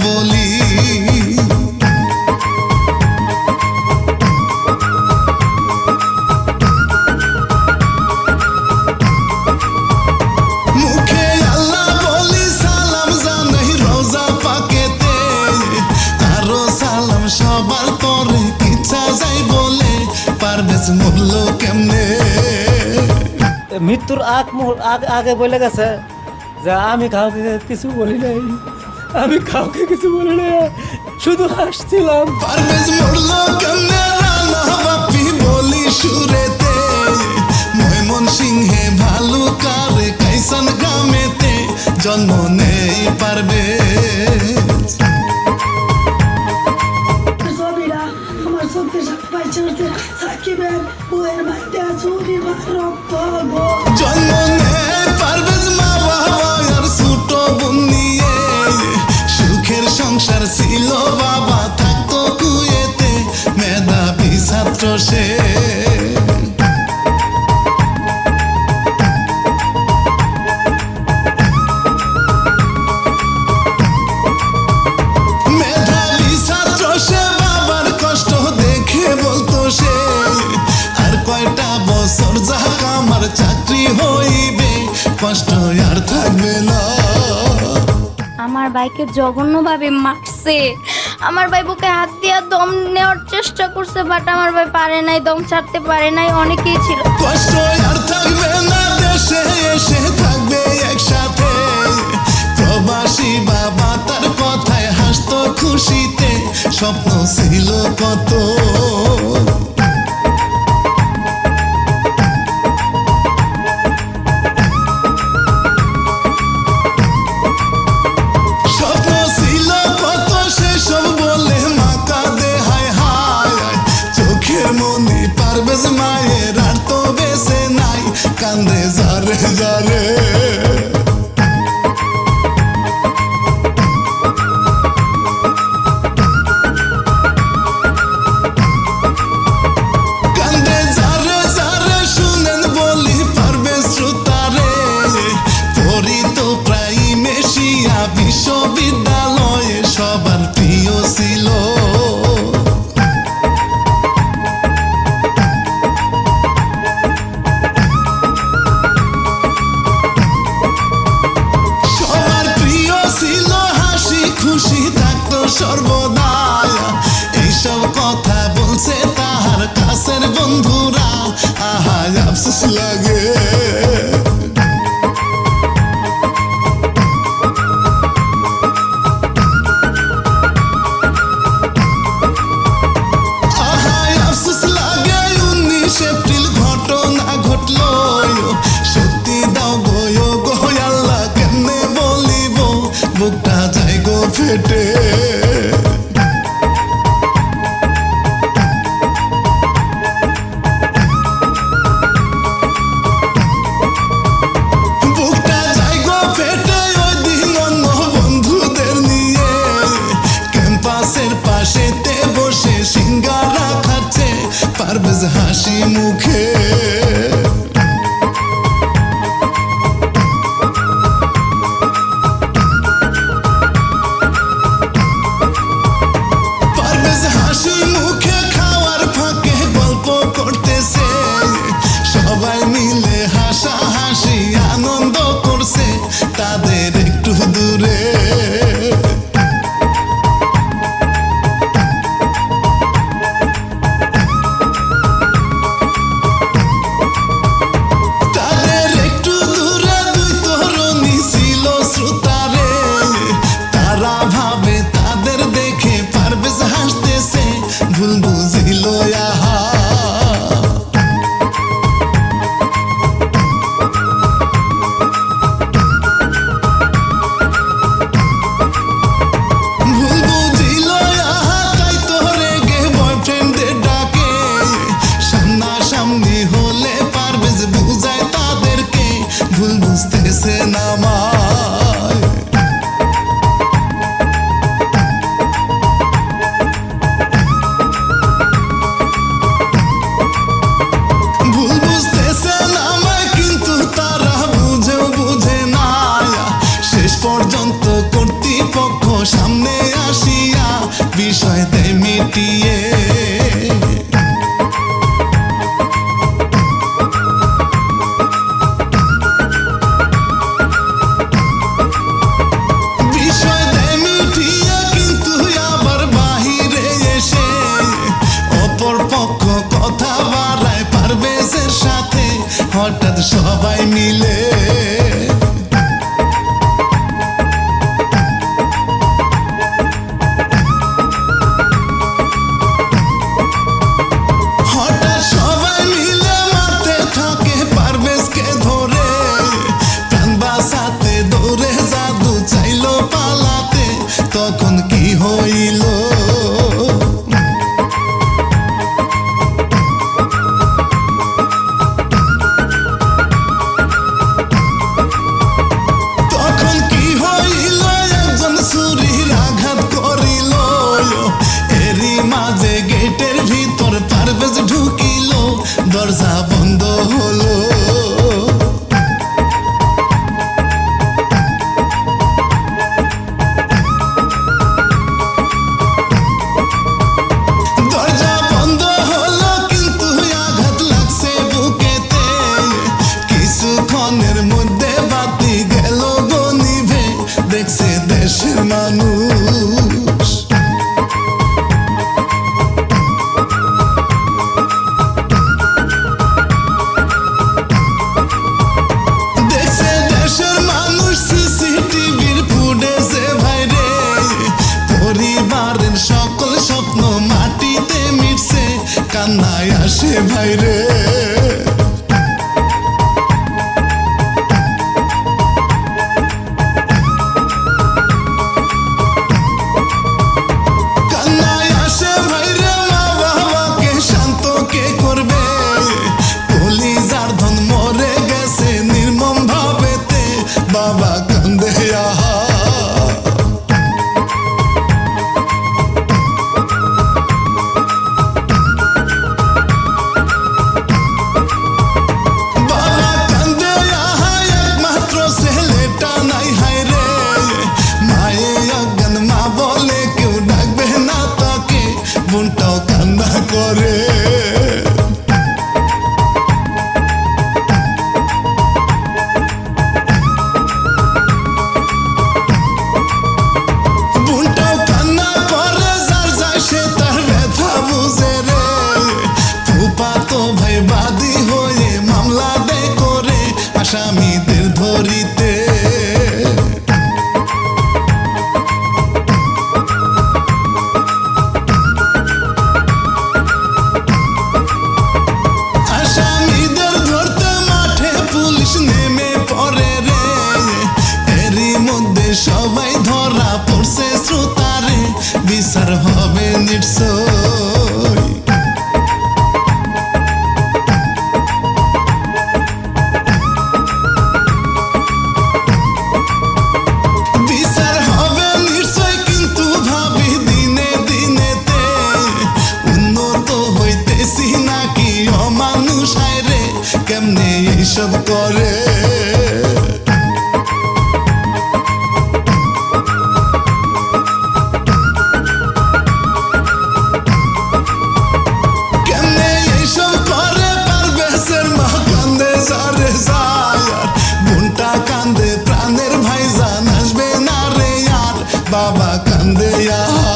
বলি। মুখে আল্লাহ বলি সালাম জানাই রোজা পাকেতে, আরো সালাম সবার তরে ইচ্ছা যাই বলে পারভেজ মূল্য কেমনে। মৃত্যুর আগে বলে গেছে যে আমি কাউকে কিছু বলি নাই, আমি কাউকে কিছু বলি নাই, শুধু হাসছিলাম। পারভেজ মূল্য কেমনে রানা বাপি বলি সুরেতে, ময়মনসিংহে ভালুকার কাইসান গ্রামেতে জন্ম নেই পারভেজ। আমার চোখে সবাই চলছে সাকিবের বউয়ের বাড়িতে চুরি রক্ত গো। জন্ম নেই পারভেজ মা বাবার ছোট বোন নিয়ে, সুখের সংসার ছিল বাবা থাকতো কুয়েতে, মেধাবী ছাত্র সে। মেধাবী ছাত্র সে, বাবার কষ্ট দেখে বলতো সে, আর কয়টা বছর যাক আমার চাকরি হইবে, কষ্ট আর থাকবে না। আমার ভাইকে জঘন্যভাবে মারছে। আমার ভাই বুকে হাত দিয়ে দম নেওয়ার চেষ্টা করছে, বাট আমার ভাই পারে নাই, দম ছাড়তে পারে নাই। অনেকেই ছিল। কষ্ট আর থাকবে না, দেশে এসে থাকবে একসাথে। প্রবাসী বাবা তার কথায় হাসতো খুশিতে, স্বপ্ন ছিল কত। স্বপ্ন ছিল কত, সেসব বলে মা কাঁদে হায় হায়। চোখের মনি পারভেজ মায়ের আর তো বেঁচে নাই, কান্দে যারে যারে। কান্দে যারে যারে শুনেন বলি পারভেজ শ্রোতারে, পড়িত প্রাইমেশিয়া বিশ্ববিদ্যালয়ে সবার প্রিয় ছিল। সবার প্রিয় ছিল, হাসি খুশি থাকতো সর্বদাই। এইসব কথা বলছে তাহার কাছের বন্ধুরা, আহা আফসোস লাগে। আহা আফসোস লাগে, 19 এপ্রিল ঘটনা ঘটলো, সত্যি দাও গো গো আল্লাহ কেমনে বলিব, বুকটা যায় গো ফেটে। বুকটা যায় গো ফেটে, ওই দিন অন্য বন্ধুদের নিয়ে ক্যাম্পাসের পাশেতে বসে সিঙ্গারা খাচ্ছে পারভেজ হাসি মুখে। সামনে আসিয়া বিষয় দে মিটিয়ে। বিষয় দে মিটিয়ে কিন্তু আবার বাহিরে এসে অপর পক্ষ কথা বাড়ায় পারভেজের সাথে হঠাৎ সবাই মিলে। হঠাৎ সবাই মিলে মারতে থাকে পারভেজকে ধরে, প্রাণ বাঁচাতে দৌড়ে জাদু চাইলো পালাতে, তখন কি হইল? তখন কি হইল? একজন ছুরির আঘাত করিল, এরই মাঝে গেটের ভিতর পারভেজ ঢুকিল, দরজা বন্ধ হলো। দরজা বন্ধ হলো কিন্তু আঘাত লাগছে বুকেতে, কিছুক্ষণের মধ্যে বাতি গেল গো নিভে, দেখছে দেশের মানুষ। দেখছে দেশের মানুষ সিসিটিভির ফুটেজে ভাইরে, পরিবারের সকল স্বপ্ন মাটিতে মিটছে, কান্নায় আসে ভাইরে। কান্নায় আসে ভাইরে, মা বাবাকে শান্ত কে করবে, কলিজার ধন মরে গেছে নির্মম ভাবেতে, বাবা কান্দে আহা। বাবা কান্দে আহা, একমাত্র ছেলেটা নাই হায়রে, মায়ে অজ্ঞান, মা বলে কেউ ডাকবে না তাকে, বোনটাও কান্না করে। বোনটাও কান্না করে, যার যায় সে তার ব্যথা বুঝে রে, ফুফাতো ভাই বাদী হয়ে মামলা দেয় করে আসামিদের ধরিতে। আসামিদের ধরতে মাঠে পুলিশ নেমে পড়ে রে, এরই মধ্যে সবাই ধরা পড়ছে শ্রোতারে, বিচার হবে নিশ্চয়। বিচার হবে নিশ্চয় কিন্তু ভাবি দিনে দিনেতে, উন্নত হইতেছি নাকি অমানুষ হায়রে, কেমনে এইসব করে? কেমনে এইসব করে? পারভেজের মা কান্দে যারে যায়, আর বোনটা কান্দে প্রাণের ভাইজান আসবে না রে আর, বাবা কান্দে আহা।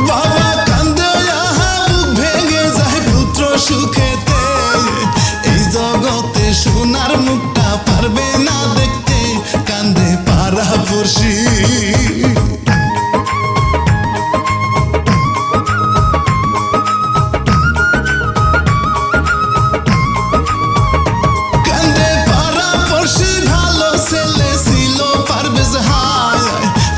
বাবা কান্দে আহা, বুক ভেঙে যায় পুত্র সুখেতে, এই জগতে সোনার মুখটা পারবে না দেখতে, কান্দে পাড়া পড়শি। কান্দে পাড়া পড়শি, ভালো ছেলে ছিল পারভেজ হায়,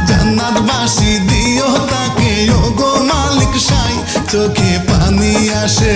জান্নাতবাসী দিও তাকে ওগো মালিক সাই, চোখে পানি আসে।